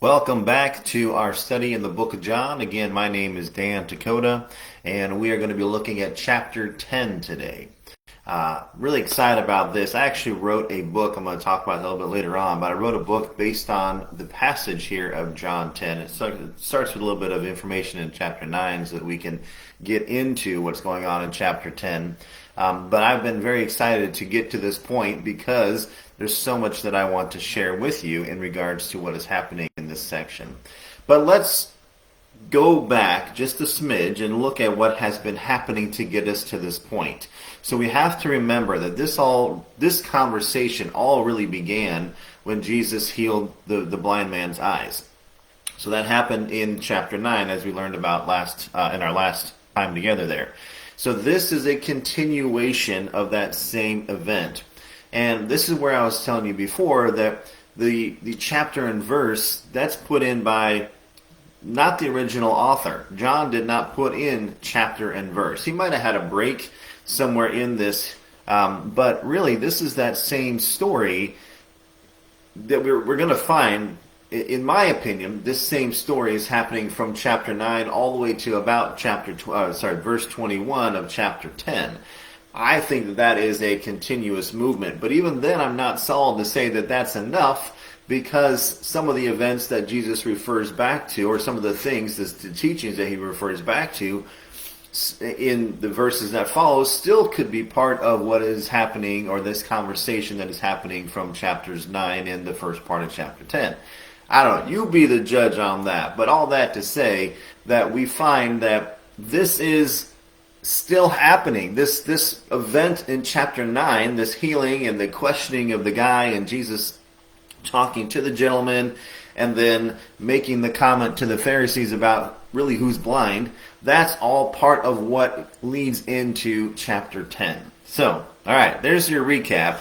Welcome back to our study in the book of John. Again, my name is Dan Tichota, and we are going to be looking at chapter 10 today. Really excited about this. I actually wrote a book. I'm going to talk about it a little bit later on, but I wrote a book based on the passage here of John 10. It starts with a little bit of information in chapter 9 so that we can get into what's going on in chapter 10. But I've been very excited to get to this point because there's so much that I want to share with you in regards to what is happening in this section. But let's go back just a smidge and look at what has been happening to get us to this point. So we have to remember that this conversation all really began when Jesus healed the blind man's eyes. So that happened in chapter 9, as we learned about in our last time together there. So this is a continuation of that same event. And this is where I was telling you before that the chapter and verse, that's put in by not the original author. John did not put in chapter and verse. He might have had a break somewhere in this, but really this is that same story that we're going to find. In my opinion, this same story is happening from chapter 9 all the way to about verse 21 of chapter 10. I think that is a continuous movement. But even then, I'm not solid to say that that's enough, because some of the events that Jesus refers back to, or some of the things, the teachings that he refers back to in the verses that follow, still could be part of what is happening, or this conversation that is happening from chapters 9 and the first part of chapter 10. I don't know. You be the judge on that. But all that to say that we find that this is still happening. This event in chapter 9, this healing and the questioning of the guy and Jesus talking to the gentleman and then making the comment to the Pharisees about really who's blind, that's all part of what leads into chapter 10. So, all right, there's your recap.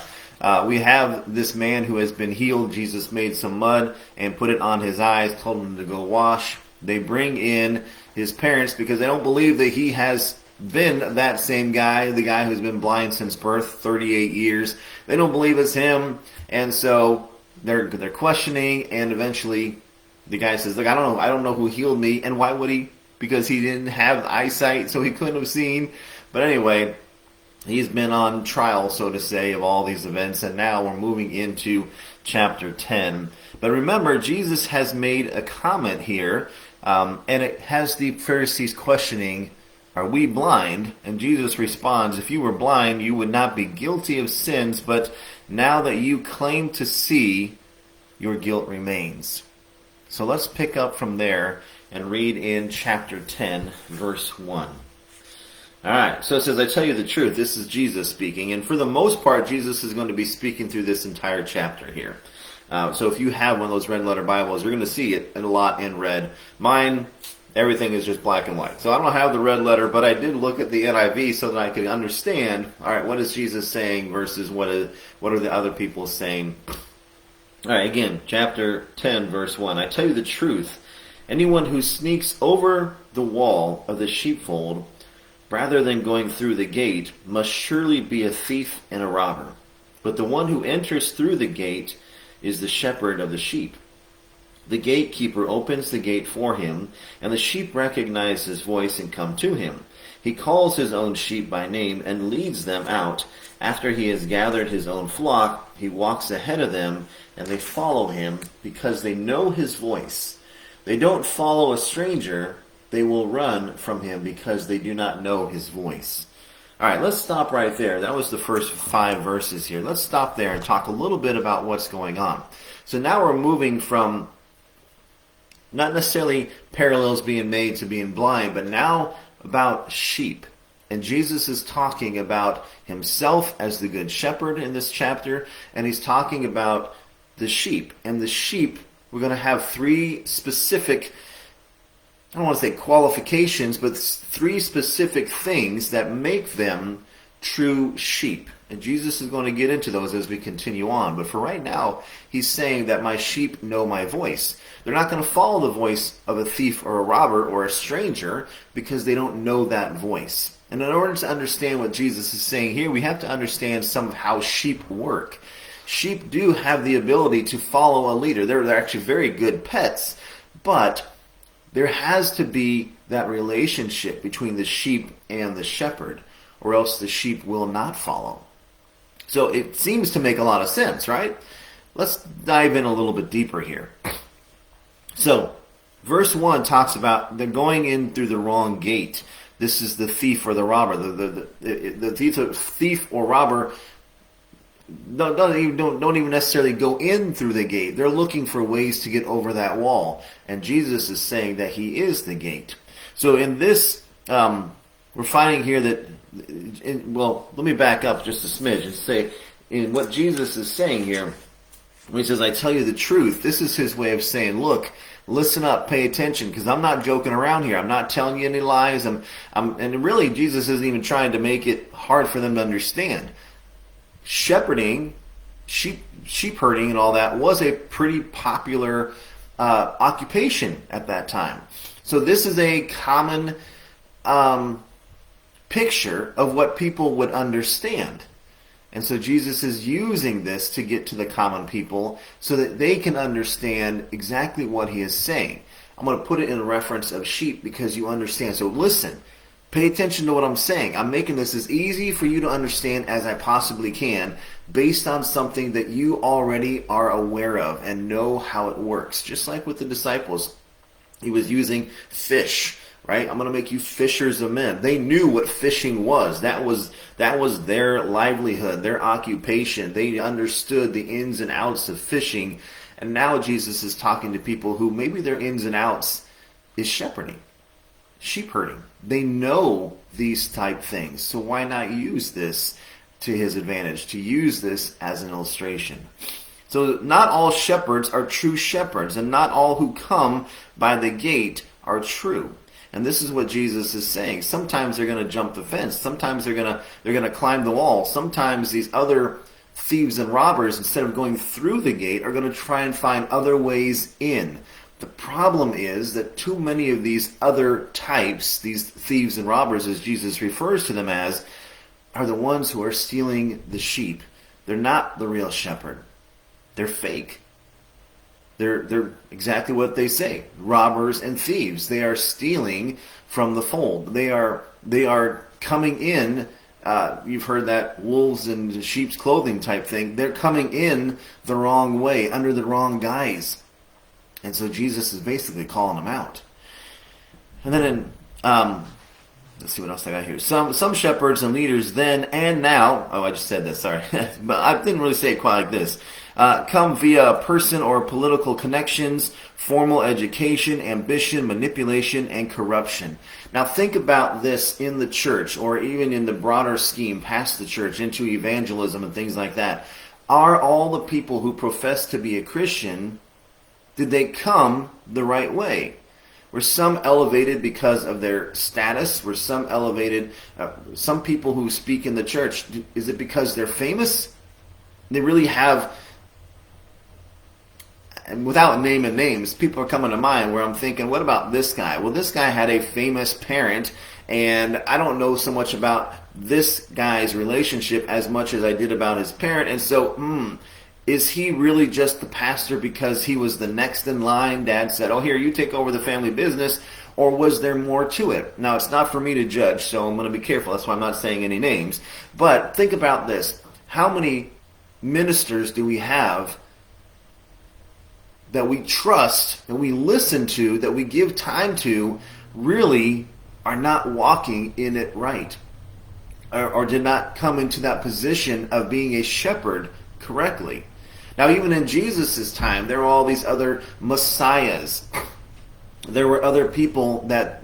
We have this man who has been healed. Jesus made some mud and put it on his eyes, told him to go wash. They bring in his parents because they don't believe that he has been that same guy, the guy who's been blind since birth, 38 years. They don't believe it's him, and so they're questioning, and eventually the guy says, look, I don't know who healed me, and why would he? Because he didn't have eyesight, so he couldn't have seen. But anyway, he's been on trial, so to say, of all these events, and now we're moving into chapter 10. But remember, Jesus has made a comment here, and it has the Pharisees questioning, are we blind? And Jesus responds, if you were blind, you would not be guilty of sins, but now that you claim to see, your guilt remains. So let's pick up from there and read in chapter 10, verse 1. All right, so it says, I tell you the truth, this is Jesus speaking, and for the most part, Jesus is going to be speaking through this entire chapter here. So if you have one of those red letter Bibles, you're going to see it a lot in red. Mine, everything is just black and white. So I don't have the red letter, but I did look at the NIV so that I could understand, all right, what is Jesus saying versus what are the other people saying. All right, again, chapter 10, verse 1. I tell you the truth, anyone who sneaks over the wall of the sheepfold rather than going through the gate must surely be a thief and a robber. But the one who enters through the gate is the shepherd of the sheep. The gatekeeper opens the gate for him, and the sheep recognize his voice and come to him. He calls his own sheep by name and leads them out. After he has gathered his own flock, he walks ahead of them, and they follow him because they know his voice. They don't follow a stranger. They will run from him because they do not know his voice. All right, let's stop right there. That was the first 5 verses here. Let's stop there and talk a little bit about what's going on. So now we're moving from not necessarily parallels being made to being blind, but now about sheep. And Jesus is talking about himself as the good shepherd in this chapter, and he's talking about the sheep. And the sheep, we're going to have 3 specific, I don't want to say qualifications, but 3 specific things that make them true sheep. And Jesus is going to get into those as we continue on. But for right now, he's saying that my sheep know my voice. They're not going to follow the voice of a thief or a robber or a stranger because they don't know that voice. And in order to understand what Jesus is saying here, we have to understand some of how sheep work. Sheep do have the ability to follow a leader. They're actually very good pets, but there has to be that relationship between the sheep and the shepherd, or else the sheep will not follow. So it seems to make a lot of sense, right? Let's dive in a little bit deeper here. So, verse 1 talks about the going in through the wrong gate. This is the thief or the robber. The thief or robber don't even necessarily go in through the gate. They're looking for ways to get over that wall. And Jesus is saying that he is the gate. So in this, we're finding here that, let me back up just a smidge and say, in what Jesus is saying here, when he says, I tell you the truth, this is his way of saying, look, listen up, pay attention, because I'm not joking around here. I'm not telling you any lies. And really, Jesus isn't even trying to make it hard for them to understand. Shepherding, sheep herding and all that was a pretty popular occupation at that time. So this is a common picture of what people would understand. And so Jesus is using this to get to the common people so that they can understand exactly what he is saying. I'm going to put it in reference of sheep because you understand. So listen, pay attention to what I'm saying. I'm making this as easy for you to understand as I possibly can based on something that you already are aware of and know how it works. Just like with the disciples, he was using fish. Right? I'm going to make you fishers of men. They knew what fishing was. That was their livelihood, their occupation. They understood the ins and outs of fishing. And now Jesus is talking to people who maybe their ins and outs is shepherding, sheep herding. They know these type things. So why not use this to his advantage, to use this as an illustration? So not all shepherds are true shepherds, and not all who come by the gate are true. And this is what Jesus is saying. Sometimes they're going to jump the fence. Sometimes they're going to climb the wall. Sometimes these other thieves and robbers, instead of going through the gate, are going to try and find other ways in. The problem is that too many of these other types, these thieves and robbers, as Jesus refers to them as, are the ones who are stealing the sheep. They're not the real shepherd. They're fake. They're exactly what they say. Robbers and thieves. They are stealing from the fold. They are coming in. You've heard that wolves in sheep's clothing type thing. They're coming in the wrong way, under the wrong guise. And so Jesus is basically calling them out. And then let's see what else I got here. Some shepherds and leaders then and now. Oh, I just said this. Sorry, but I didn't really say it quite like this. Come via person or political connections, formal education, ambition, manipulation, and corruption. Now think about this in the church, or even in the broader scheme past the church, into evangelism and things like that. Are all the people who profess to be a Christian, did they come the right way? Were some elevated because of their status? Were some elevated, some people who speak in the church, is it because they're famous? They really have, and without naming names, people are coming to mind where I'm thinking, what about this guy? Well, this guy had a famous parent, and I don't know so much about this guy's relationship as much as I did about his parent, and so, is he really just the pastor because he was the next in line? Dad said, oh, here, you take over the family business. Or was there more to it? Now, it's not for me to judge, so I'm going to be careful. That's why I'm not saying any names. But think about this. How many ministers do we have that we trust, that we listen to, that we give time to, really are not walking in it right? Or did not come into that position of being a shepherd correctly? Now, even in Jesus' time, there were all these other messiahs. There were other people that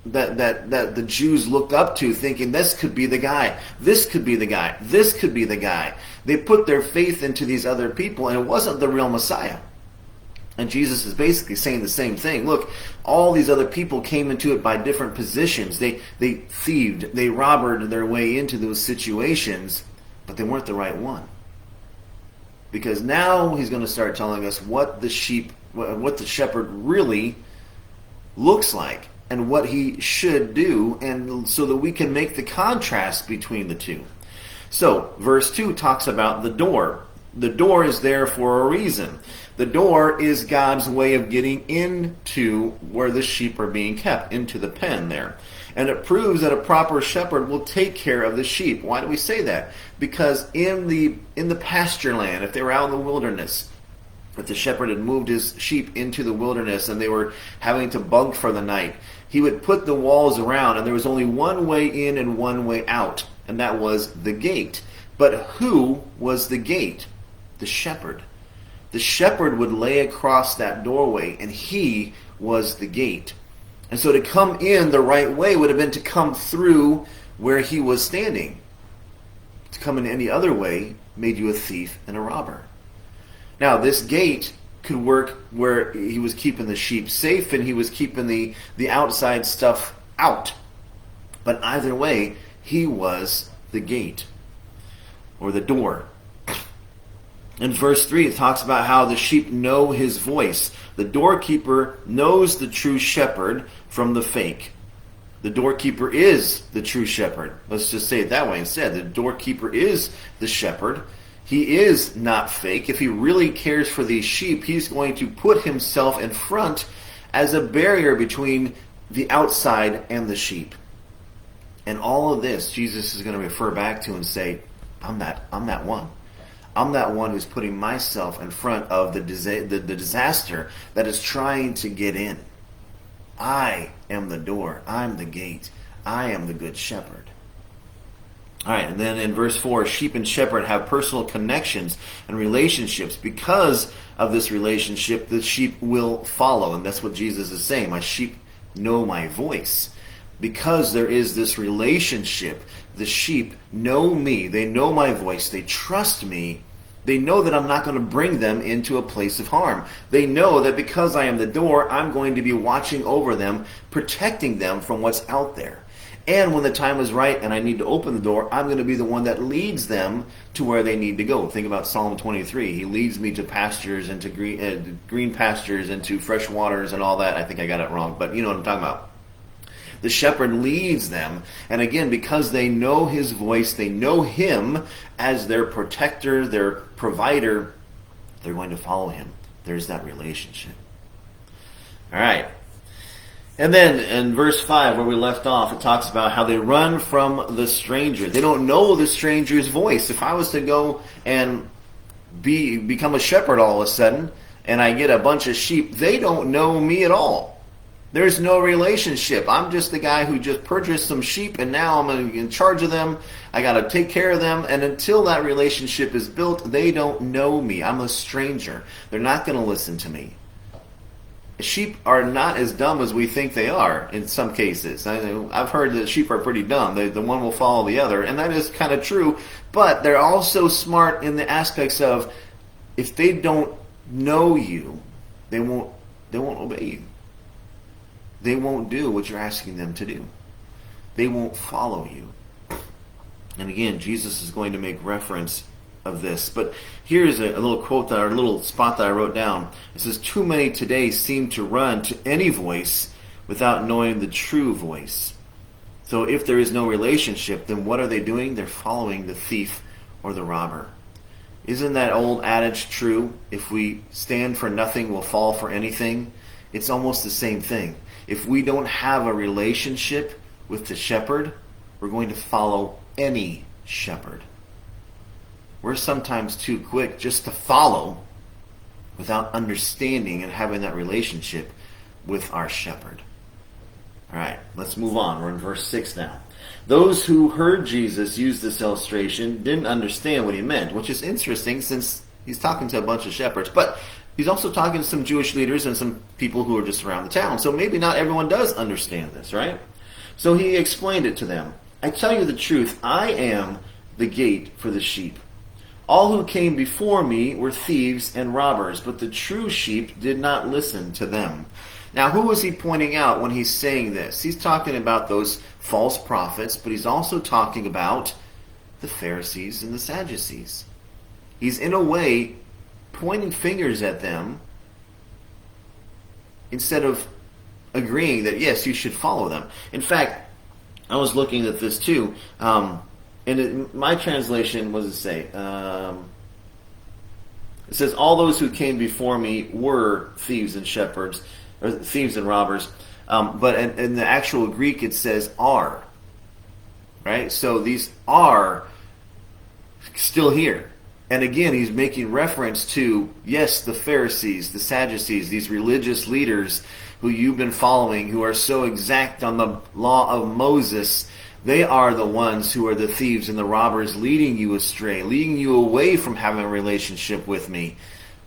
the Jews looked up to, thinking this could be the guy, this could be the guy, this could be the guy. They put their faith into these other people, and it wasn't the real Messiah. And Jesus is basically saying the same thing. Look, all these other people came into it by different positions. They thieved, they robbed their way into those situations, but they weren't the right one. Because now he's going to start telling us what the shepherd really looks like and what he should do, and so that we can make the contrast between the two. So, verse 2 talks about the door. the door is there for a reason. The door is God's way of getting into where the sheep are being kept, into the pen there. And it proves that a proper shepherd will take care of the sheep. Why do we say that? Because in the pasture land, if they were out in the wilderness, if the shepherd had moved his sheep into the wilderness and they were having to bunk for the night, he would put the walls around, and there was only one way in and one way out, and that was the gate. But who was the gate? The shepherd. The shepherd would lay across that doorway, and he was the gate. And so to come in the right way would have been to come through where he was standing. To come in any other way made you a thief and a robber. Now, this gate could work where he was keeping the sheep safe and he was keeping the outside stuff out. But either way, he was the gate or the door. In verse 3, it talks about how the sheep know his voice. The doorkeeper knows the true shepherd from the fake. The doorkeeper is the true shepherd. Let's just say it that way instead. The doorkeeper is the shepherd. He is not fake. If he really cares for these sheep, he's going to put himself in front as a barrier between the outside and the sheep. And all of this, Jesus is going to refer back to and say, I'm that one. I'm that one who's putting myself in front of the disaster that is trying to get in. I am the door. I'm the gate. I am the good shepherd. All right, and then in verse 4, sheep and shepherd have personal connections and relationships. Because of this relationship, the sheep will follow. And that's what Jesus is saying. My sheep know my voice. Because there is this relationship, the sheep know me. They know my voice. They trust me. They know that I'm not going to bring them into a place of harm. They know that because I am the door, I'm going to be watching over them, protecting them from what's out there. And when the time is right and I need to open the door, I'm going to be the one that leads them to where they need to go. Think about Psalm 23. He leads me to pastures and to green pastures and to fresh waters and all that. I think I got it wrong, but you know what I'm talking about. The shepherd leads them, and again, because they know his voice, they know him as their protector, their provider, they're going to follow him. There's that relationship. All right. And then in verse 5, where we left off, it talks about how they run from the stranger. They don't know the stranger's voice. If I was to go and become a shepherd all of a sudden, and I get a bunch of sheep, they don't know me at all. There's no relationship. I'm just the guy who just purchased some sheep, and now I'm in charge of them. I got to take care of them. And until that relationship is built, they don't know me. I'm a stranger. They're not going to listen to me. Sheep are not as dumb as we think they are in some cases. I've heard that sheep are pretty dumb. The one will follow the other, and that is kind of true. But they're also smart in the aspects of if they don't know you, they won't obey you. They won't do what you're asking them to do. They won't follow you. And again, Jesus is going to make reference of this. But here's a little quote, or a little spot that I wrote down. It says, "Too many today seem to run to any voice without knowing the true voice." So if there is no relationship, then what are they doing? They're following the thief or the robber. Isn't that old adage true? If we stand for nothing, we'll fall for anything. It's almost the same thing. If we don't have a relationship with the shepherd, we're going to follow any shepherd. We're sometimes too quick just to follow without understanding and having that relationship with our shepherd. All right, let's move on. We're in verse 6 now. Those who heard Jesus use this illustration didn't understand what he meant, which is interesting since he's talking to a bunch of shepherds. But he's also talking to some Jewish leaders and some people who are just around the town. So maybe not everyone does understand this, right? So he explained it to them. "I tell you the truth, I am the gate for the sheep. All who came before me were thieves and robbers, but the true sheep did not listen to them." Now, who is he pointing out when he's saying this? He's talking about those false prophets, but he's also talking about the Pharisees and the Sadducees. He's in a way pointing fingers at them instead of agreeing that, yes, you should follow them. In fact, I was looking at this too, and my translation, what does it say? It says, all those who came before me were thieves and shepherds, or thieves and robbers. But in the actual Greek, it says are. Right? So these are still here. And again, he's making reference to, yes, the Pharisees, the Sadducees, these religious leaders who you've been following, who are so exact on the law of Moses. They are the ones who are the thieves and the robbers, leading you astray, leading you away from having a relationship with me,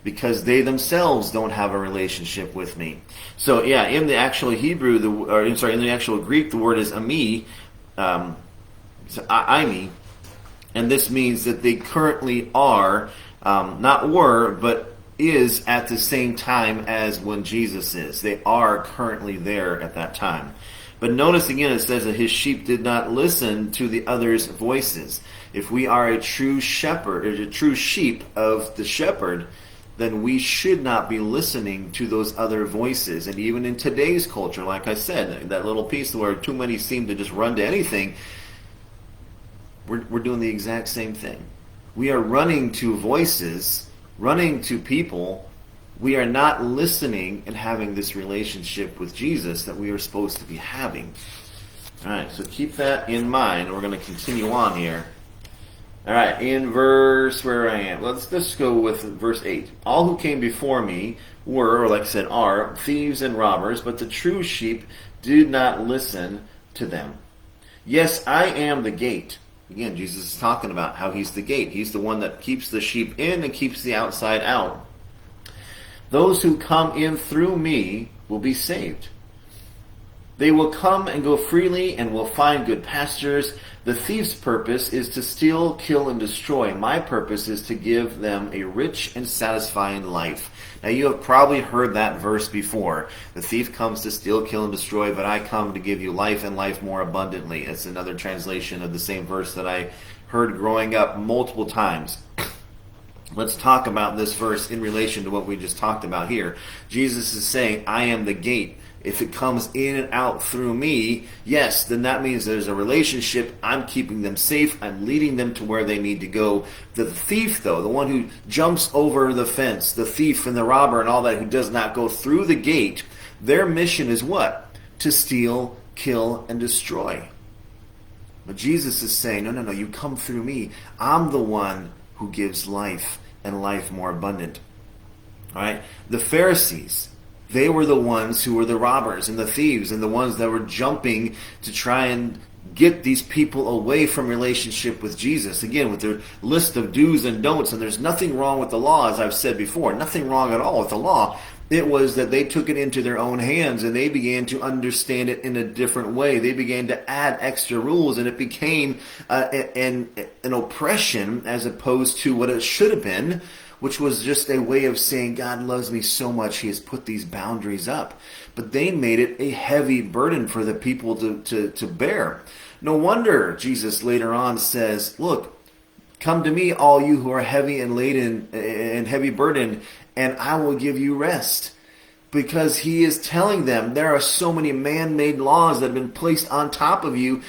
because they themselves don't have a relationship with me. So yeah, in the actual Hebrew, in the actual Greek, the word is ami, ami, and this means that they currently are, not were, but is at the same time as when Jesus is. They are currently there at that time. But notice again, it says that his sheep did not listen to the others' voices. If we are a true shepherd, or a true sheep of the shepherd, then we should not be listening to those other voices. And even in today's culture, like I said, that little piece where too many seem to just run to anything, we're doing the exact same thing. We are running to voices, running to people. We are not listening and having this relationship with Jesus that we are supposed to be having. All right, so keep that in mind. We're going to continue on here. All right, in verse, where I am, let's just go with verse 8. All who came before me were, or like I said, are thieves and robbers, but the true sheep did not listen to them. Yes, I am the gate. Again, Jesus is talking about how he's the gate. He's the one that keeps the sheep in and keeps the outside out. Those who come in through me will be saved. They will come and go freely and will find good pastures. The thief's purpose is to steal, kill, and destroy. My purpose is to give them a rich and satisfying life. Now you have probably heard that verse before. The thief comes to steal, kill, and destroy, but I come to give you life and life more abundantly. It's another translation of the same verse that I heard growing up multiple times. Let's talk about this verse in relation to what we just talked about here. Jesus is saying, I am the gate. If it comes in and out through me, yes, then that means there's a relationship. I'm keeping them safe. I'm leading them to where they need to go. The thief, though, the one who jumps over the fence, the thief and the robber and all that, who does not go through the gate, their mission is what? To steal, kill, and destroy. But Jesus is saying, no, you come through me. I'm the one who gives life and life more abundant. All right? The Pharisees, they were the ones who were the robbers and the thieves and the ones that were jumping to try and get these people away from relationship with Jesus. Again, with their list of do's and don'ts, and there's nothing wrong with the law, as I've said before, nothing wrong at all with the law. It was that they took it into their own hands and they began to understand it in a different way. They began to add extra rules, and it became an oppression as opposed to what it should have been, which was just a way of saying, God loves me so much, he has put these boundaries up. But they made it a heavy burden for the people to bear. No wonder Jesus later on says, look, come to me, all you who are heavy and laden and heavy burdened, and I will give you rest. Because he is telling them there are so many man-made laws that have been placed on top of you.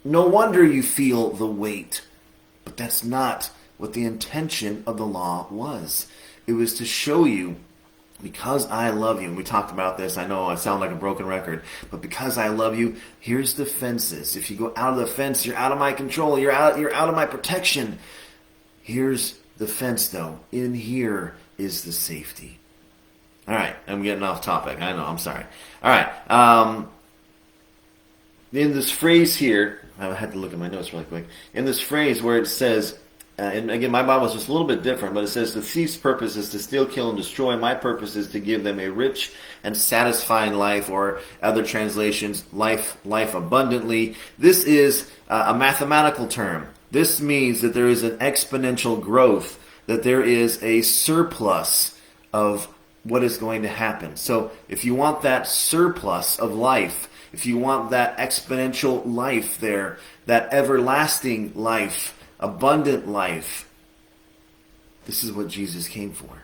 No wonder you feel the weight. But that's not what the intention of the law was. It was to show you, because I love you, and we talked about this, I know I sound like a broken record, but because I love you, here's the fences. If you go out of the fence, you're out of my control, you're out of my protection. Here's the fence, though. In here is the safety. All right, I'm getting off topic. I know, I'm sorry. All right, in this phrase here, I had to look at my notes really quick. In this phrase where it says, and again, my Bible is just a little bit different, but it says the thief's purpose is to steal, kill, and destroy. My purpose is to give them a rich and satisfying life, or other translations, life abundantly. This is a mathematical term. This means that there is an exponential growth, that there is a surplus of what is going to happen. So if you want that surplus of life, if you want that exponential life there, that everlasting life, abundant life, this is what Jesus came for.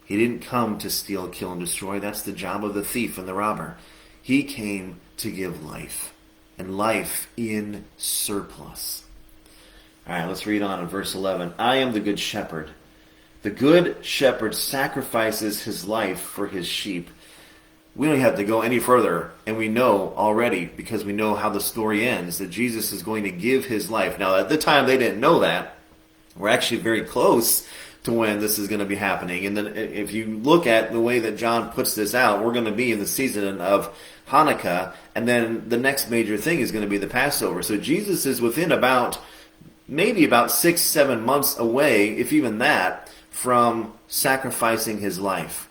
He didn't come to steal, kill, and destroy. That's the job of the thief and the robber. He came to give life, and life in surplus. All right, let's read on in verse 11. I am the good shepherd. The good shepherd sacrifices his life for his sheep. We don't have to go any further, and we know already, because we know how the story ends, that Jesus is going to give his life. Now, at the time, they didn't know that. We're actually very close to when this is going to be happening. And then if you look at the way that John puts this out, we're going to be in the season of Hanukkah, and then the next major thing is going to be the Passover. So Jesus is within maybe about 6-7 months away, if even that, from sacrificing his life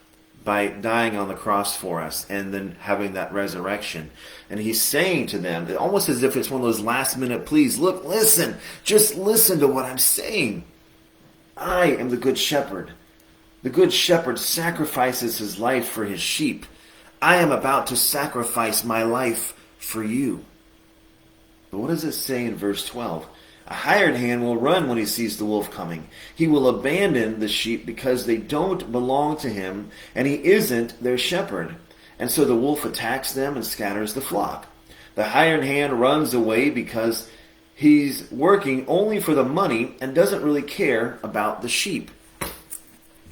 by dying on the cross for us and then having that resurrection. And he's saying to them, almost as if it's one of those last minute pleas, look, listen, just listen to what I'm saying. I am the good shepherd. The good shepherd sacrifices his life for his sheep. I am about to sacrifice my life for you. But what does it say in verse 12? A hired hand will run when he sees the wolf coming. He will abandon the sheep because they don't belong to him, and he isn't their shepherd. And so the wolf attacks them and scatters the flock. The hired hand runs away because he's working only for the money and doesn't really care about the sheep.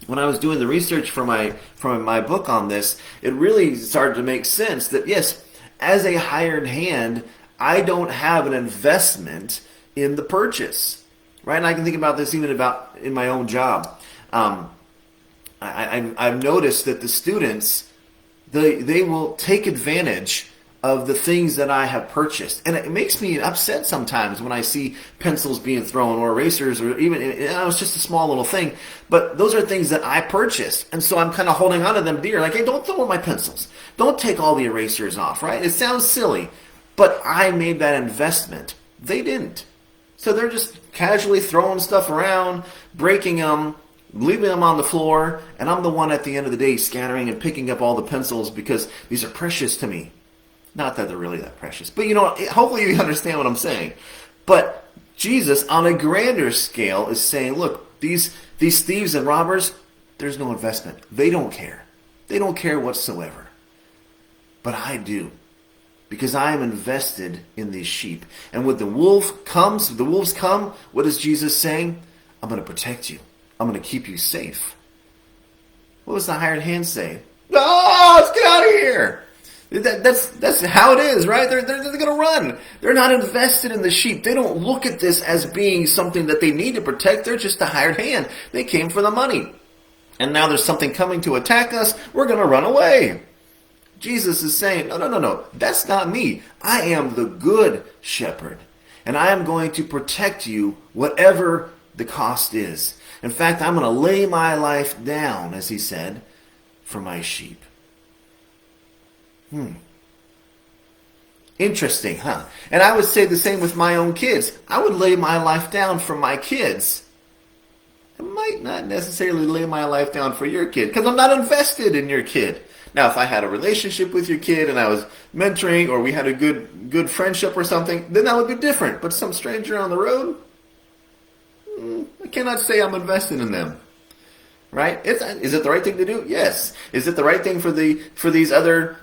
When I was doing the research for my book on this, it really started to make sense that, yes, as a hired hand, I don't have an investment in the purchase, right? And I can think about this even about in my own job. I've noticed that the students, they will take advantage of the things that I have purchased. And it makes me upset sometimes when I see pencils being thrown or erasers, or even, it's just a small little thing, but those are things that I purchased. And so I'm kind of holding on to them dear, like, hey, don't throw my pencils. Don't take all the erasers off, right? It sounds silly, but I made that investment. They didn't. So they're just casually throwing stuff around, breaking them, leaving them on the floor, and I'm the one at the end of the day scattering and picking up all the pencils because these are precious to me. Not that they're really that precious, but hopefully you understand what I'm saying. But Jesus, on a grander scale, is saying, look, these thieves and robbers, there's no investment. They don't care. They don't care whatsoever. But I do. Because I am invested in these sheep. And when the wolves come, what is Jesus saying? I'm going to protect you. I'm going to keep you safe. What was the hired hand say? Oh, let's get out of here. That's how it is, right? They're going to run. They're not invested in the sheep. They don't look at this as being something that they need to protect. They're just a hired hand. They came for the money. And now there's something coming to attack us. We're going to run away. Jesus is saying, no, that's not me. I am the good shepherd, and I am going to protect you whatever the cost is. In fact, I'm going to lay my life down, as he said, for my sheep. Interesting, huh? And I would say the same with my own kids. I would lay my life down for my kids. I might not necessarily lay my life down for your kid, because I'm not invested in your kid. Now, if I had a relationship with your kid and I was mentoring, or we had a good friendship or something, then that would be different. But some stranger on the road, I cannot say I'm invested in them. Right? Is it the right thing to do? Yes. Is it the right thing for these other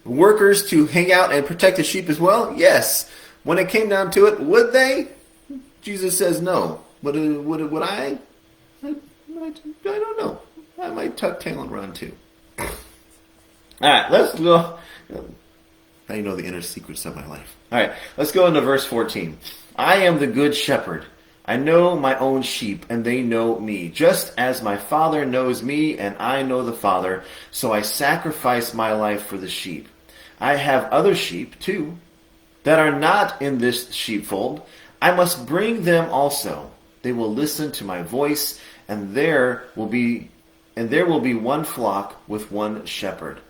workers to hang out and protect the sheep as well? Yes. When it came down to it, would they? Jesus says no. Would I? I don't know. I might tuck tail and run too. All right, let's go. Now you know the inner secrets of my life. All right, let's go into verse 14. I am the good shepherd. I know my own sheep, and they know me. Just as my Father knows me, and I know the Father, so I sacrifice my life for the sheep. I have other sheep, too, that are not in this sheepfold. I must bring them also. They will listen to my voice, and there will be one flock with one shepherd.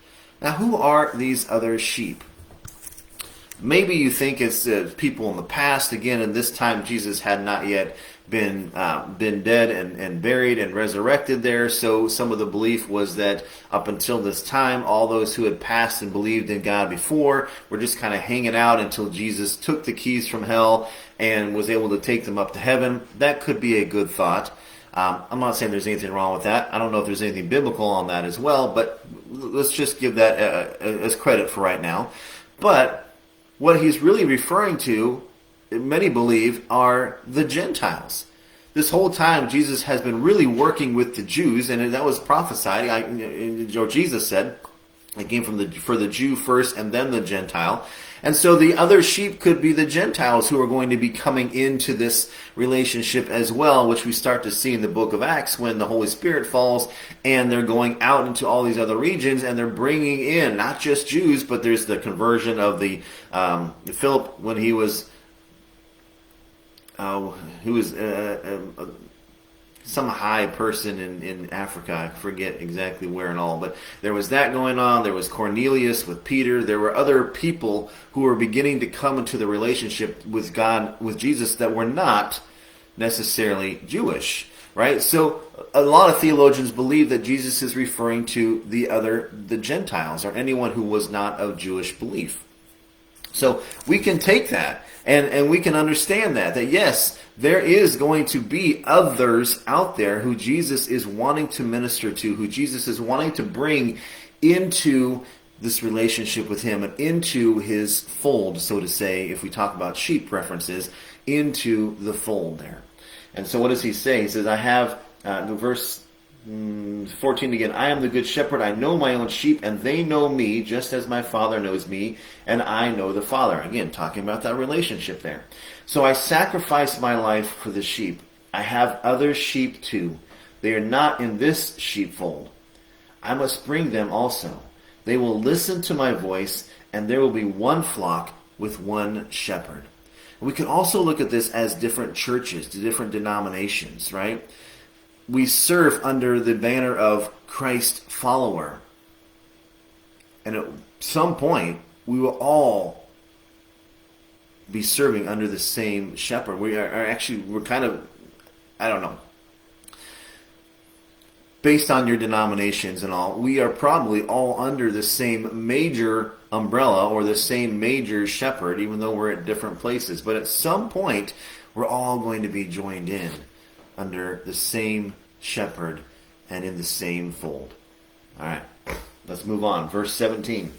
Now, who are these other sheep? Maybe you think it's people in the past. Again, in this time, Jesus had not yet been dead and buried and resurrected there. So some of the belief was that up until this time, all those who had passed and believed in God before were just kind of hanging out until Jesus took the keys from hell and was able to take them up to heaven. That could be a good thought. I'm not saying there's anything wrong with that. I don't know if there's anything biblical on that as well, but let's just give that as credit for right now. But what he's really referring to, many believe, are the Gentiles. this whole time Jesus has been really working with the Jews, and that was prophesied. Or Jesus said, it came for the Jew first and then the Gentile. And so the other sheep could be the Gentiles who are going to be coming into this relationship as well, which we start to see in the book of Acts when the Holy Spirit falls and they're going out into all these other regions and they're bringing in not just Jews, but there's the conversion of the Philip when he was some high person in Africa. I forget exactly where and all, but there was that going on. There was Cornelius with Peter. There were other people who were beginning to come into the relationship with God, with Jesus, that were not necessarily Jewish, right? So a lot of theologians believe that Jesus is referring to the Gentiles, or anyone who was not of Jewish belief. So we can take that and we can understand that yes, there is going to be others out there who Jesus is wanting to minister to, who Jesus is wanting to bring into this relationship with him and into his fold, so to say, if we talk about sheep references, into the fold there. And so what does he say? He says, I have, verse 14 again, I am the good shepherd. I know my own sheep, and they know me, just as my Father knows me, and I know the Father. Again, talking about that relationship there. So I sacrifice my life for the sheep. I have other sheep too. They are not in this sheepfold. I must bring them also. They will listen to my voice, and there will be one flock with one shepherd. We can also look at this as different churches, different denominations, right? We serve under the banner of Christ follower. And at some point, we will all be serving under the same shepherd. We're kind of, I don't know, based on your denominations and all, we are probably all under the same major umbrella or the same major shepherd, even though we're at different places. But at some point, we're all going to be joined in under the same shepherd and in the same fold. All right, let's move on. Verse 17.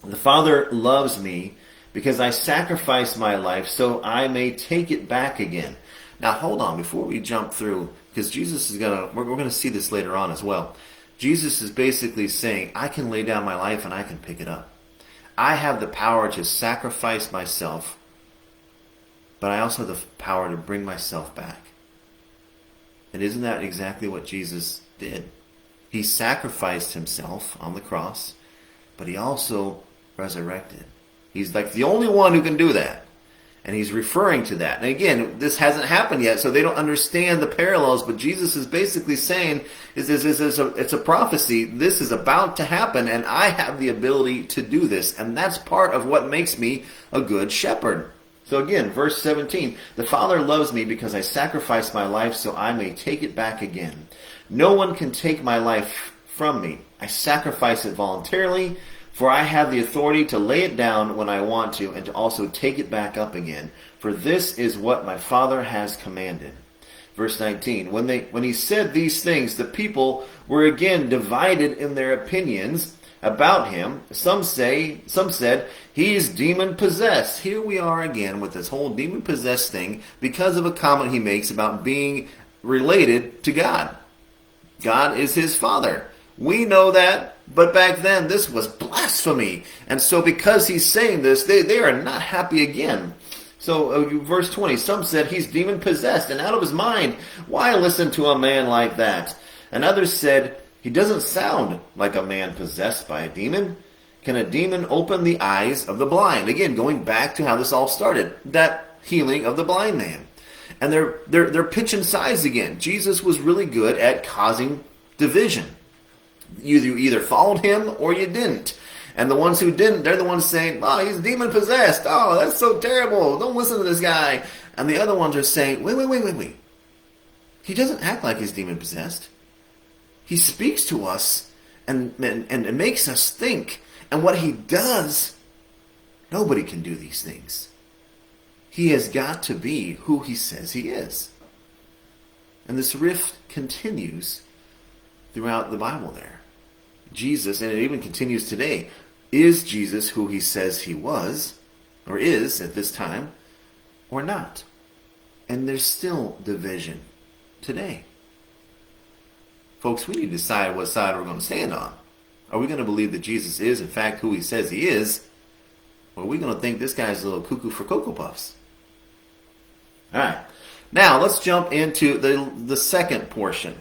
The Father loves me because I sacrifice my life so I may take it back again. Now hold on, before we jump through, because Jesus is we're going to see this later on as well. Jesus is basically saying, I can lay down my life and I can pick it up. I have the power to sacrifice myself, but I also have the power to bring myself back. And isn't that exactly what Jesus did? He sacrificed himself on the cross, but he also resurrected. He's like the only one who can do that. And he's referring to that. And again, this hasn't happened yet, so they don't understand the parallels, but Jesus is basically saying, it's a prophecy. This is about to happen, and I have the ability to do this. And that's part of what makes me a good shepherd. So again, verse 17, the Father loves me because I sacrifice my life so I may take it back again. No one can take my life from me. I sacrifice it voluntarily, for I have the authority to lay it down when I want to and to also take it back up again. For this is what my Father has commanded. Verse 19, when he said these things, the people were again divided in their opinions about him. Some said, he's demon-possessed. Here we are again with this whole demon-possessed thing because of a comment he makes about being related to God. God is his Father. We know that, but back then this was blasphemy. And so because he's saying this, they are not happy again. So verse 20, some said he's demon-possessed and out of his mind. Why listen to a man like that? And others said, he doesn't sound like a man possessed by a demon. Can a demon open the eyes of the blind? Again, going back to how this all started, that healing of the blind man. And they're pitching sides again. Jesus was really good at causing division. You either followed him or you didn't. And the ones who didn't, they're the ones saying, oh, he's demon-possessed. Oh, that's so terrible. Don't listen to this guy. And the other ones are saying, wait. He doesn't act like he's demon-possessed. He speaks to us and makes us think. And what he does, nobody can do these things. He has got to be who he says he is. And this rift continues throughout the Bible there. Jesus, and it even continues today, is Jesus who he says he was, or is at this time, or not? And there's still division today? Folks, we need to decide what side we're going to stand on. Are we going to believe that Jesus is, in fact, who he says he is? Or are we going to think this guy's a little cuckoo for Cocoa Puffs? All right. Now, let's jump into the second portion.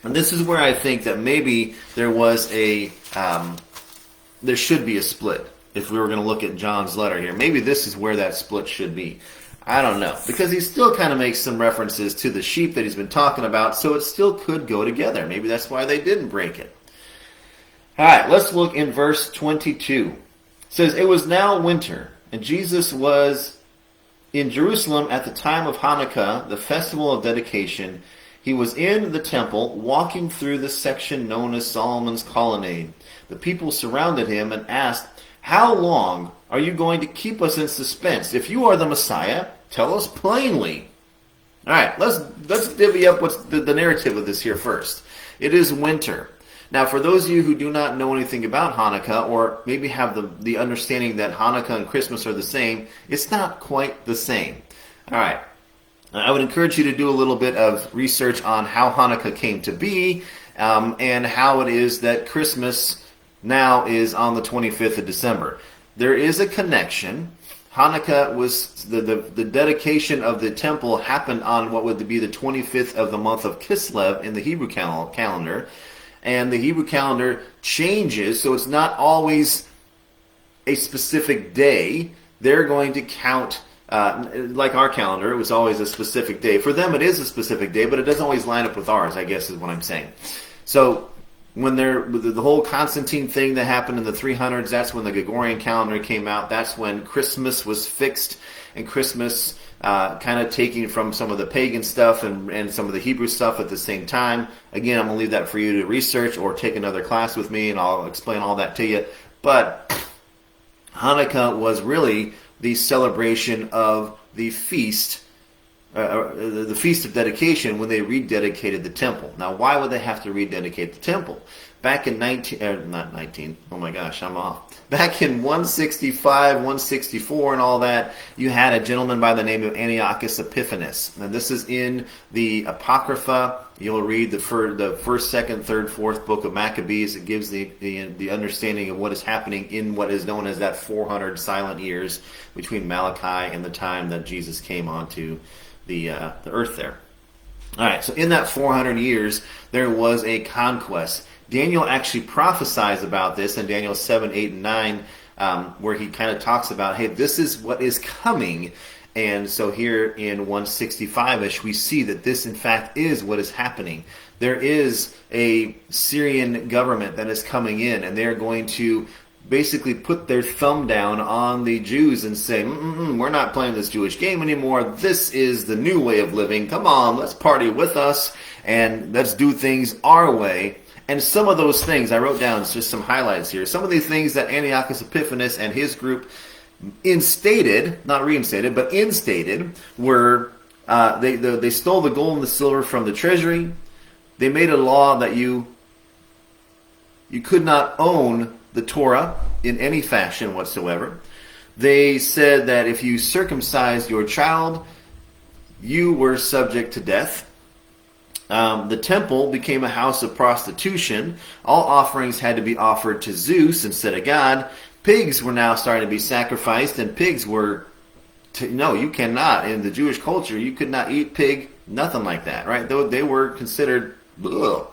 And this is where I think that maybe there was there should be a split. If we were going to look at John's letter here, maybe this is where that split should be. I don't know, because he still kind of makes some references to the sheep that he's been talking about, so it still could go together. Maybe that's why they didn't break it. All right, let's look in verse 22. It says, "It was now winter, and Jesus was in Jerusalem at the time of Hanukkah, the festival of dedication. He was in the temple, walking through the section known as Solomon's Colonnade. The people surrounded him and asked, 'How long are you going to keep us in suspense? If you are the Messiah, tell us plainly.'" All right, let's divvy up what's the narrative of this here first. It is winter. Now, for those of you who do not know anything about Hanukkah, or maybe have the understanding that Hanukkah and Christmas are the same, it's not quite the same. All right. I would encourage you to do a little bit of research on how Hanukkah came to be, and how it is that Christmas now is on the 25th of December. There is a connection. Hanukkah was the dedication of the temple happened on what would be the 25th of the month of Kislev in the Hebrew calendar. And the Hebrew calendar changes, so it's not always a specific day. They're going to count, like our calendar, it was always a specific day. For them, it is a specific day, but it doesn't always line up with ours, I guess is what I'm saying. So when the whole Constantine thing that happened in the 300s, that's when the Gregorian calendar came out. That's when Christmas was fixed, and Christmas kind of taking from some of the pagan stuff and some of the Hebrew stuff at the same time. Again, I'm going to leave that for you to research or take another class with me, and I'll explain all that to you. But Hanukkah was really the celebration of the feast, the Feast of Dedication, when they rededicated the temple. Now, why would they have to rededicate the temple? Back in Back in 165, 164 and all that, you had a gentleman by the name of Antiochus Epiphanes. And this is in the Apocrypha. You'll read the first, second, third, fourth book of Maccabees. It gives the understanding of what is happening in what is known as that 400 silent years between Malachi and the time that Jesus came onto the earth there. All right, so in that 400 years, there was a conquest. Daniel actually prophesies about this in Daniel 7, 8, and 9, where he kind of talks about, hey, this is what is coming. And so here in 165-ish, we see that this, in fact, is what is happening. There is a Syrian government that is coming in, and they're going to basically put their thumb down on the Jews and say, we're not playing this Jewish game anymore. This is the new way of living. Come on, let's party with us, and let's do things our way. And some of those things, I wrote down just some highlights here. Some of these things that Antiochus Epiphanes and his group instated, not reinstated, but instated, were they stole the gold and the silver from the treasury. They made a law that you could not own the Torah in any fashion whatsoever. They said that if you circumcised your child, you were subject to death. The temple became a house of prostitution. All offerings had to be offered to Zeus instead of God. Pigs were now starting to be sacrificed, and pigs were... no, you cannot. In the Jewish culture, you could not eat pig, nothing like that, right? Though they were considered... ugh.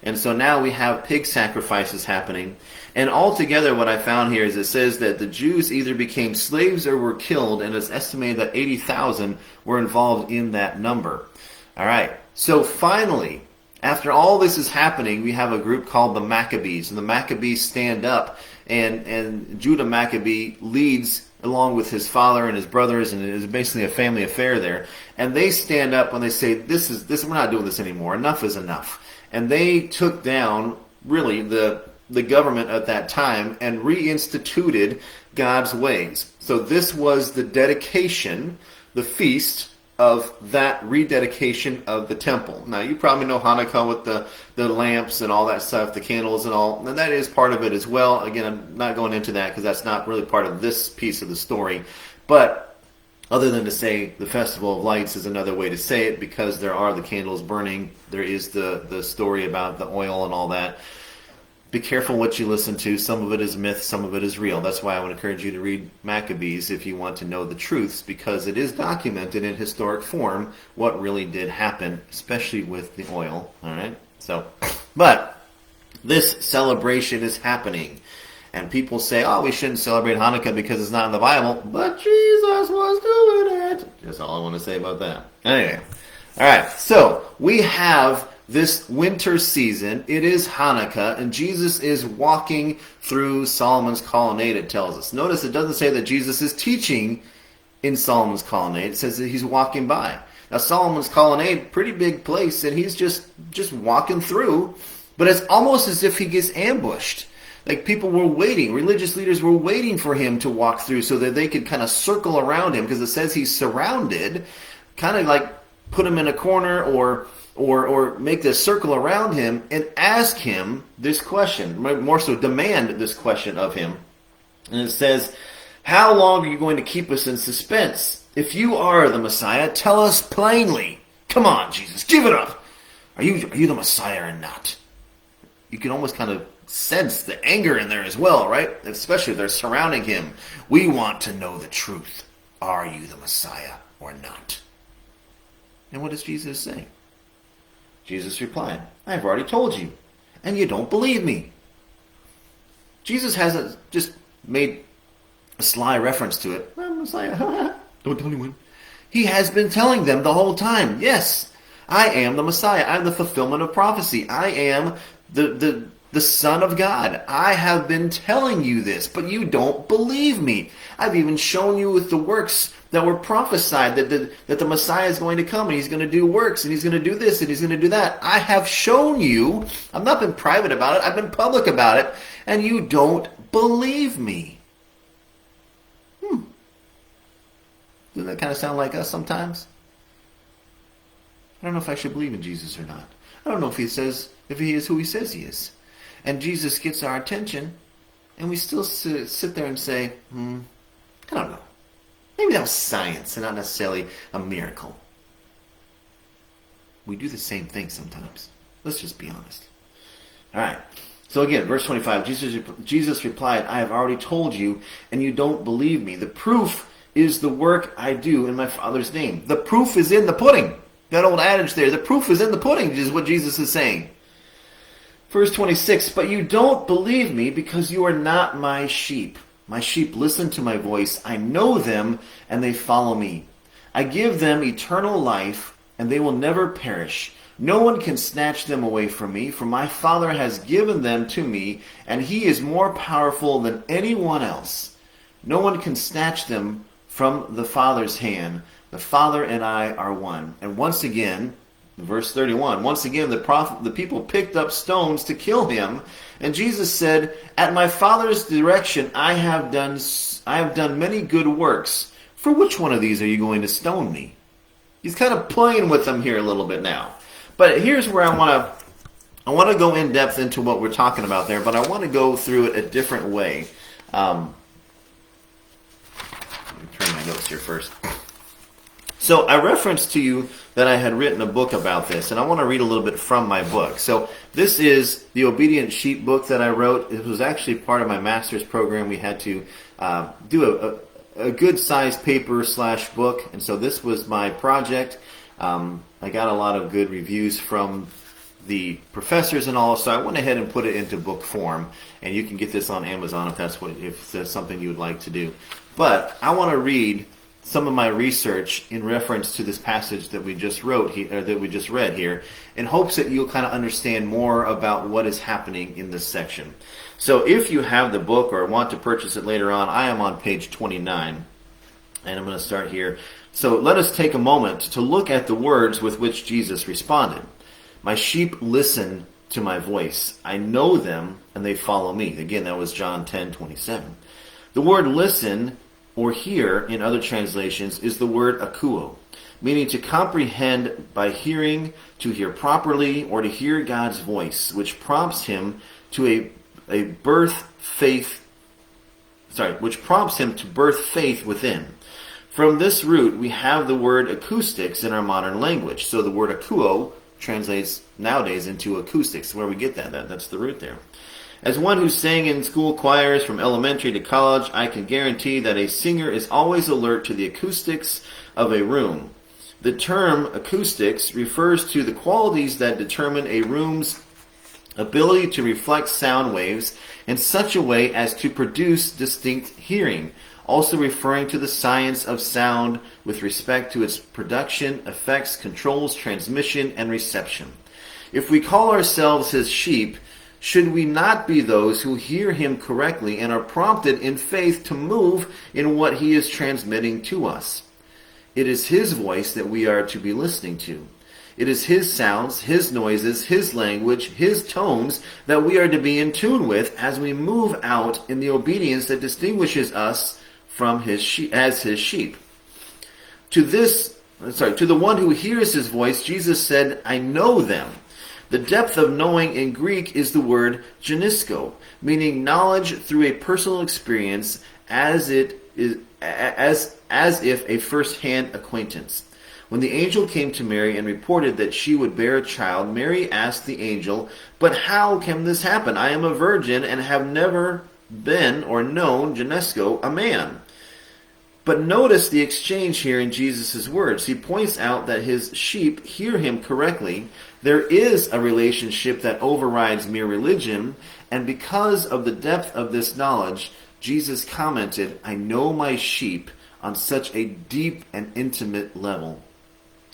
And so now we have pig sacrifices happening. And altogether what I found here is it says that the Jews either became slaves or were killed, and it's estimated that 80,000 were involved in that number. All right. So finally, after all this is happening, we have a group called the Maccabees. And the Maccabees stand up, and Judah Maccabee leads along with his father and his brothers, and it is basically a family affair there. And they stand up when they say, this we're not doing this anymore. Enough is enough. And they took down, really, the government at that time and reinstituted God's ways. So this was the dedication, the feast of that rededication of the temple. Now, you probably know Hanukkah with the lamps and all that stuff, the candles and all, and that is part of it as well. Again, I'm not going into that because that's not really part of this piece of the story. But other than to say the Festival of Lights is another way to say it, because there are the candles burning. There is the story about the oil and all that. Be careful what you listen to. Some of it is myth, some of it is real. That's why I would encourage you to read Maccabees if you want to know the truths, because it is documented in historic form what really did happen, especially with the oil. All right? So, but this celebration is happening. And people say, oh, we shouldn't celebrate Hanukkah because it's not in the Bible. But Jesus was doing it. That's all I want to say about that. Anyway. All right. So we have this winter season. It is Hanukkah. And Jesus is walking through Solomon's colonnade, it tells us. Notice it doesn't say that Jesus is teaching in Solomon's colonnade. It says that he's walking by. Now, Solomon's colonnade, pretty big place. And he's just walking through. But it's almost as if he gets ambushed. Like people were waiting, religious leaders were waiting for him to walk through so that they could kind of circle around him, because it says he's surrounded, kind of like put him in a corner or make this circle around him and ask him this question, more so demand this question of him. And it says, how long are you going to keep us in suspense? If you are the Messiah, tell us plainly. Come on, Jesus, give it up. Are you the Messiah or not? You can almost kind of sense the anger in there as well, right? Especially if they're surrounding him. We want to know the truth. Are you the Messiah or not? And what does Jesus say? Jesus replied, I have already told you, and you don't believe me. Jesus hasn't just made a sly reference to it. I'm Messiah. Don't tell anyone. He has been telling them the whole time, yes, I am the Messiah. I'm the fulfillment of prophecy. I am the Son of God. I have been telling you this, but you don't believe me. I've even shown you with the works that were prophesied that the Messiah is going to come and he's going to do works and he's going to do this and he's going to do that. I have shown you. I've not been private about it. I've been public about it, and you don't believe me. Doesn't that kind of sound like us sometimes? I don't know if I should believe in Jesus or not. I don't know if he is who he says he is. And Jesus gets our attention, and we still sit there and say, I don't know. Maybe that was science and not necessarily a miracle. We do the same thing sometimes. Let's just be honest. All right. So again, verse 25, Jesus replied, I have already told you, and you don't believe me. The proof is the work I do in my Father's name. The proof is in the pudding. That old adage there, the proof is in the pudding, is what Jesus is saying. Verse 26, but you don't believe me because you are not my sheep. My sheep listen to my voice. I know them, and they follow me. I give them eternal life, and they will never perish. No one can snatch them away from me, for my Father has given them to me, and he is more powerful than anyone else. No one can snatch them from the Father's hand. The Father and I are one. And once again, verse 31, once again the people picked up stones to kill him. And Jesus said, at my Father's direction I have done many good works. For which one of these are you going to stone me? He's kind of playing with them here a little bit now. But here's where I want to go in depth into what we're talking about there, but I want to go through it a different way. Let me turn my notes here first. So I referenced to you that I had written a book about this, and I want to read a little bit from my book. So this is the Obedient Sheep book that I wrote. It was actually part of my master's program. We had to do a good-sized paper / book, and so this was my project. I got a lot of good reviews from the professors and all, so I went ahead and put it into book form, and you can get this on Amazon if that's something you would like to do. But I want to read some of my research in reference to this passage that we just read here, in hopes that you'll kind of understand more about what is happening in this section. So if you have the book or want to purchase it later on, I am on page 29, and I'm going to start here. So let us take a moment to look at the words with which Jesus responded. My sheep listen to my voice. I know them, and they follow me. Again, that was John 10:27. The word listen or hear in other translations is the word akuo, meaning to comprehend by hearing, to hear properly, or to hear God's voice, which prompts him to which prompts him to birth faith within. From this root, we have the word acoustics in our modern language. So the word akuo translates nowadays into acoustics. Where we get that's the root there. As one who sang in school choirs from elementary to college, I can guarantee that a singer is always alert to the acoustics of a room. The term acoustics refers to the qualities that determine a room's ability to reflect sound waves in such a way as to produce distinct hearing, also referring to the science of sound with respect to its production, effects, controls, transmission, and reception. If we call ourselves his sheep, should we not be those who hear him correctly and are prompted in faith to move in what he is transmitting to us? It is his voice that we are to be listening to. It is his sounds, his noises, his language, his tones that we are to be in tune with as we move out in the obedience that distinguishes us from his as his sheep. To the one who hears his voice, Jesus said, I know them. The depth of knowing in Greek is the word genisko, meaning knowledge through a personal experience as if a first-hand acquaintance. When the angel came to Mary and reported that she would bear a child, Mary asked the angel, but how can this happen? I am a virgin and have never been or known genisko, a man. But notice the exchange here in Jesus' words. He points out that his sheep hear him correctly. There is a relationship that overrides mere religion, and because of the depth of this knowledge, Jesus commented, I know my sheep on such a deep and intimate level.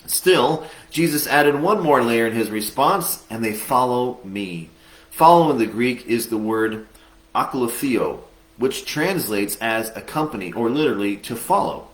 Still, Jesus added one more layer in his response, and they follow me. Follow in the Greek is the word akolotheo, which translates as accompany, or literally to follow.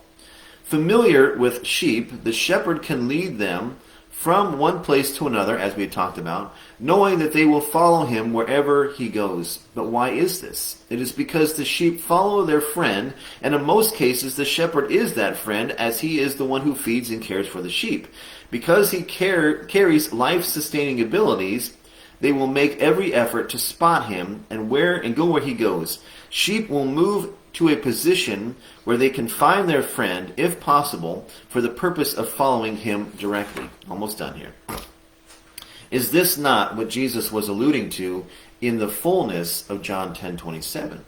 Familiar with sheep, the shepherd can lead them from one place to another, as we talked about, knowing that they will follow him wherever he goes. But why is this? It is because the sheep follow their friend, and in most cases the shepherd is that friend, as he is the one who feeds and cares for the sheep. Because he carries life-sustaining abilities, they will make every effort to spot him and go where he goes. Sheep will move to a position where they can find their friend, if possible, for the purpose of following him directly. Almost done here. Is this not what Jesus was alluding to in the fullness of John 10:27?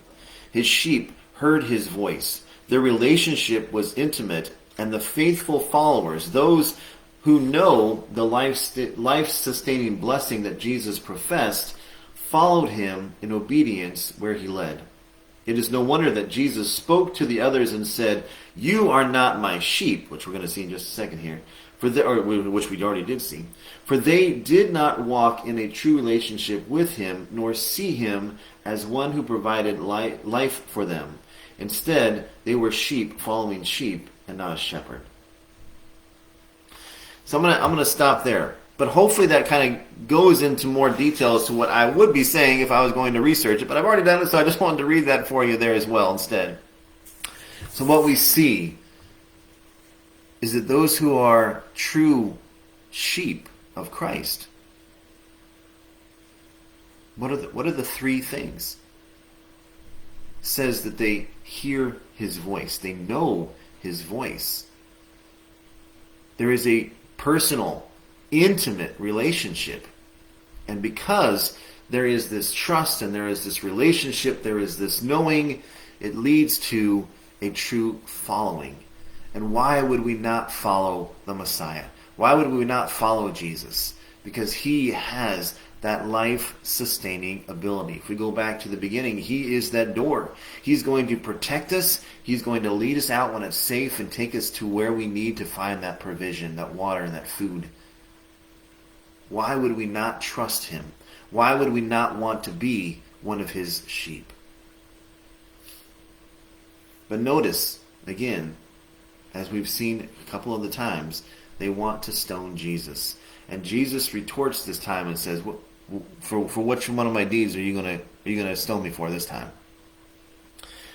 His sheep heard his voice. Their relationship was intimate, and the faithful followers, those who know the life-sustaining blessing that Jesus professed, followed him in obedience where he led. It is no wonder that Jesus spoke to the others and said, you are not my sheep, which we're going to see in just a second here, which we already did see. For they did not walk in a true relationship with him, nor see him as one who provided life for them. Instead, they were sheep following sheep and not a shepherd. So I'm going to stop there. But hopefully that kind of goes into more details to what I would be saying if I was going to research it. But I've already done it, so I just wanted to read that for you there as well instead. So what we see is that those who are true sheep of Christ, what are the three things? It says that they hear his voice. They know his voice. There is a personal, intimate relationship. And because there is this trust and there is this relationship, there is this knowing, it leads to a true following. And why would we not follow the Messiah? Why would we not follow Jesus? Because he has that life-sustaining ability. If we go back to the beginning, he is that door. He's going to protect us. He's going to lead us out when it's safe and take us to where we need to find that provision, that water, and that food. Why would we not trust him? Why would we not want to be one of his sheep? But notice, again, as we've seen a couple of the times, they want to stone Jesus. And Jesus retorts this time and says, for which one of my deeds are you going to stone me for this time?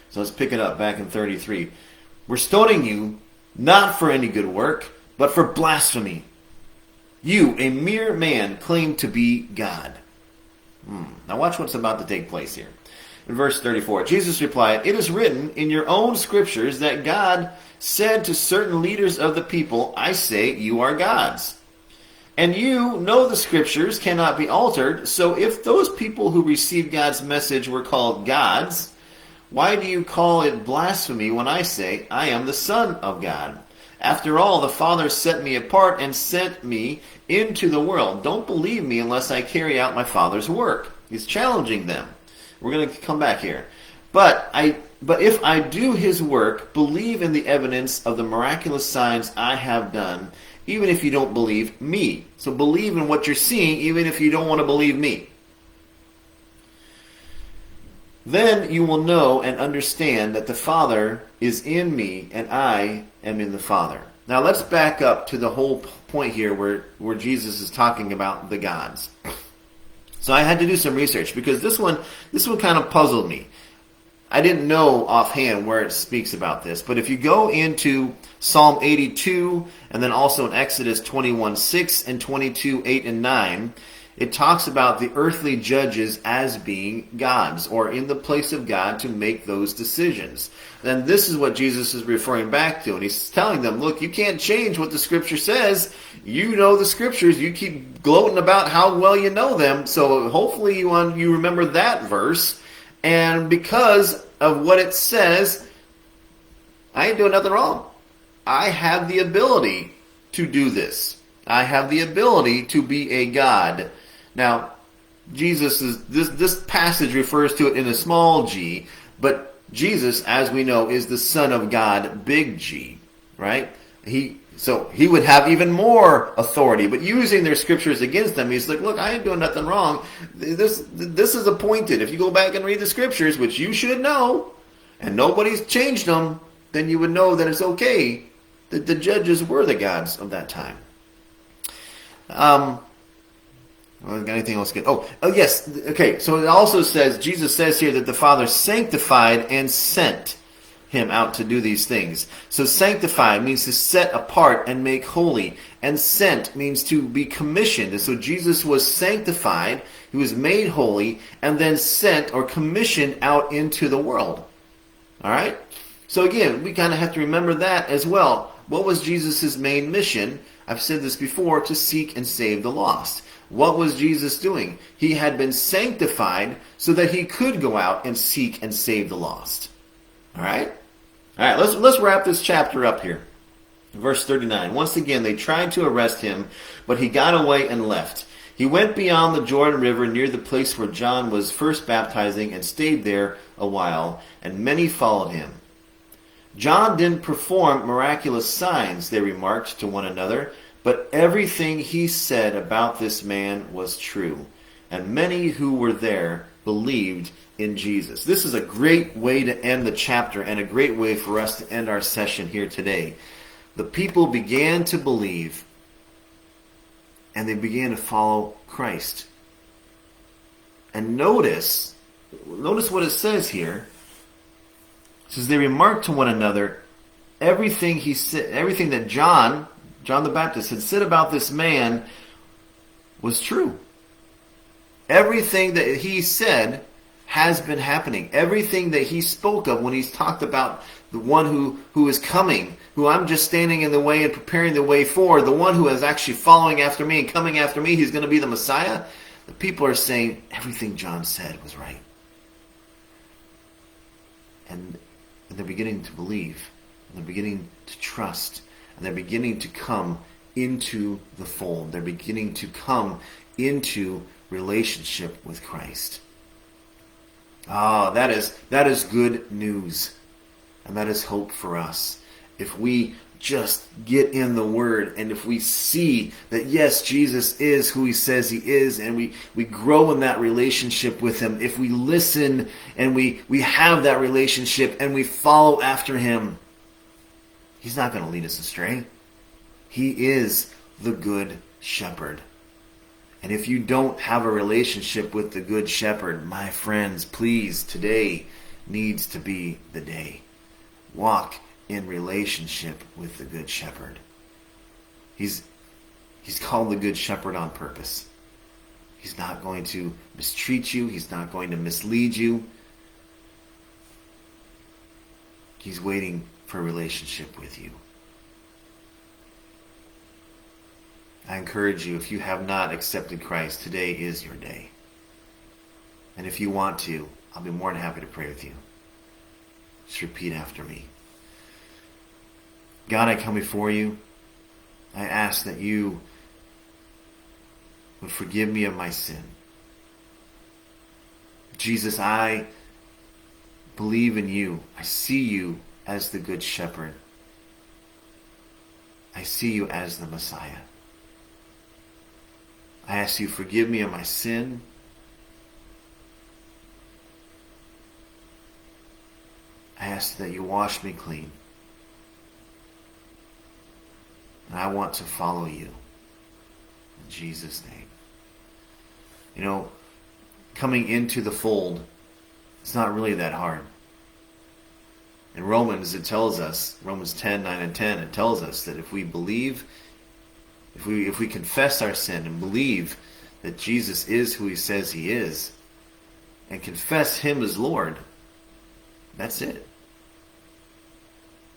So let's pick it up back in 33. We're stoning you not for any good work, but for blasphemy. You, a mere man, claim to be God. Now watch what's about to take place here. In verse 34, Jesus replied, "It is written in your own scriptures that God said to certain leaders of the people, 'I say you are gods.' And you know the scriptures cannot be altered, so if those people who received God's message were called gods, why do you call it blasphemy when I say I am the Son of God? After all, the Father set me apart and sent me into the world. Don't believe me unless I carry out my Father's work." He's challenging them. We're going to come back here. But if I do his work, believe in the evidence of the miraculous signs I have done, even if you don't believe me. So believe in what you're seeing, even if you don't want to believe me. Then you will know and understand that the Father is in me and I am in the Father. Now let's back up to the whole point here where Jesus is talking about the gods. So I had to do some research because this one kind of puzzled me. I didn't know offhand where it speaks about this, but if you go into Psalm 82 and then also in Exodus 21:6 and 22:8 and 9, it talks about the earthly judges as being gods or in the place of God to make those decisions. And this is what Jesus is referring back to. And he's telling them, look, you can't change what the scripture says. You know the scriptures. You keep gloating about how well you know them. So hopefully you remember that verse. And because of what it says, I ain't doing nothing wrong. I have the ability to do this. I have the ability to be a God. Now, this passage refers to it in a small g, but Jesus, as we know, is the Son of God, big G, right? So he would have even more authority, but using their scriptures against them, he's like, look, I ain't doing nothing wrong. This is appointed. If you go back and read the scriptures, which you should know, and nobody's changed them, then you would know that it's okay that the judges were the gods of that time. Got anything else good? Oh, yes. Okay, so it also says, Jesus says here that the Father sanctified and sent him out to do these things. So sanctified means to set apart and make holy. And sent means to be commissioned. And so Jesus was sanctified, he was made holy, and then sent or commissioned out into the world. All right? So again, we kind of have to remember that as well. What was Jesus' main mission? I've said this before, to seek and save the lost. What was Jesus doing? He had been sanctified so that he could go out and seek and save the lost. All right? All right, let's wrap this chapter up here. Verse 39. Once again, they tried to arrest him, but he got away and left. He went beyond the Jordan River near the place where John was first baptizing and stayed there a while, and many followed him. John didn't perform miraculous signs, they remarked to one another, but everything he said about this man was true, and many who were there believed in Jesus. This is a great way to end the chapter and a great way for us to end our session here today. The people began to believe, and they began to follow Christ. And notice what it says here. It says they remarked to one another everything he said, everything that John the Baptist had said about this man was true. Everything that he said has been happening. Everything that he spoke of when he's talked about the one who is coming, who I'm just standing in the way and preparing the way for, the one who is actually following after me and coming after me, he's going to be the Messiah. The people are saying everything John said was right. And they're beginning to believe. And they're beginning to trust. And they're beginning to come into the fold. They're beginning to come into relationship with Christ. That is good news. And that is hope for us. If we just get in the Word and if we see that, yes, Jesus is who he says he is, and we grow in that relationship with him, if we listen and we have that relationship and we follow after him, he's not going to lead us astray. He is the Good Shepherd. And if you don't have a relationship with the Good Shepherd, my friends, please, today needs to be the day. Walk in relationship with the Good Shepherd. He's called the Good Shepherd on purpose. He's not going to mistreat you. He's not going to mislead you. He's waiting for a relationship with you. I encourage you, if you have not accepted Christ, today is your day. And if you want to, I'll be more than happy to pray with you. Just repeat after me. God, I come before you. I ask that you would forgive me of my sin. Jesus, I believe in you. I see you as the Good Shepherd. I see you as the Messiah. I ask you, forgive me of my sin. I ask that you wash me clean. And I want to follow you. In Jesus' name. You know, coming into the fold, it's not really that hard. In Romans, it tells us, Romans 10, 9 and 10, it tells us that if we believe, if we confess our sin and believe that Jesus is who he says he is, and confess him as Lord, that's it.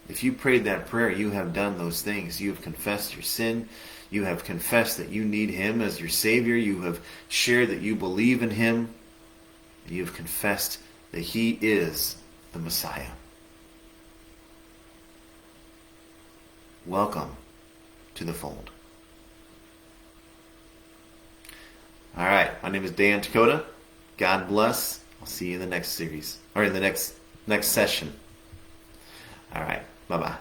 If you prayed that prayer, you have done those things. You have confessed your sin. You have confessed that you need him as your Savior. You have shared that you believe in him. You have confessed that he is the Messiah. Welcome to the fold. All right, my name is Dan Tichota. God bless. I'll see you in the next series, or in the next session. All right, bye-bye.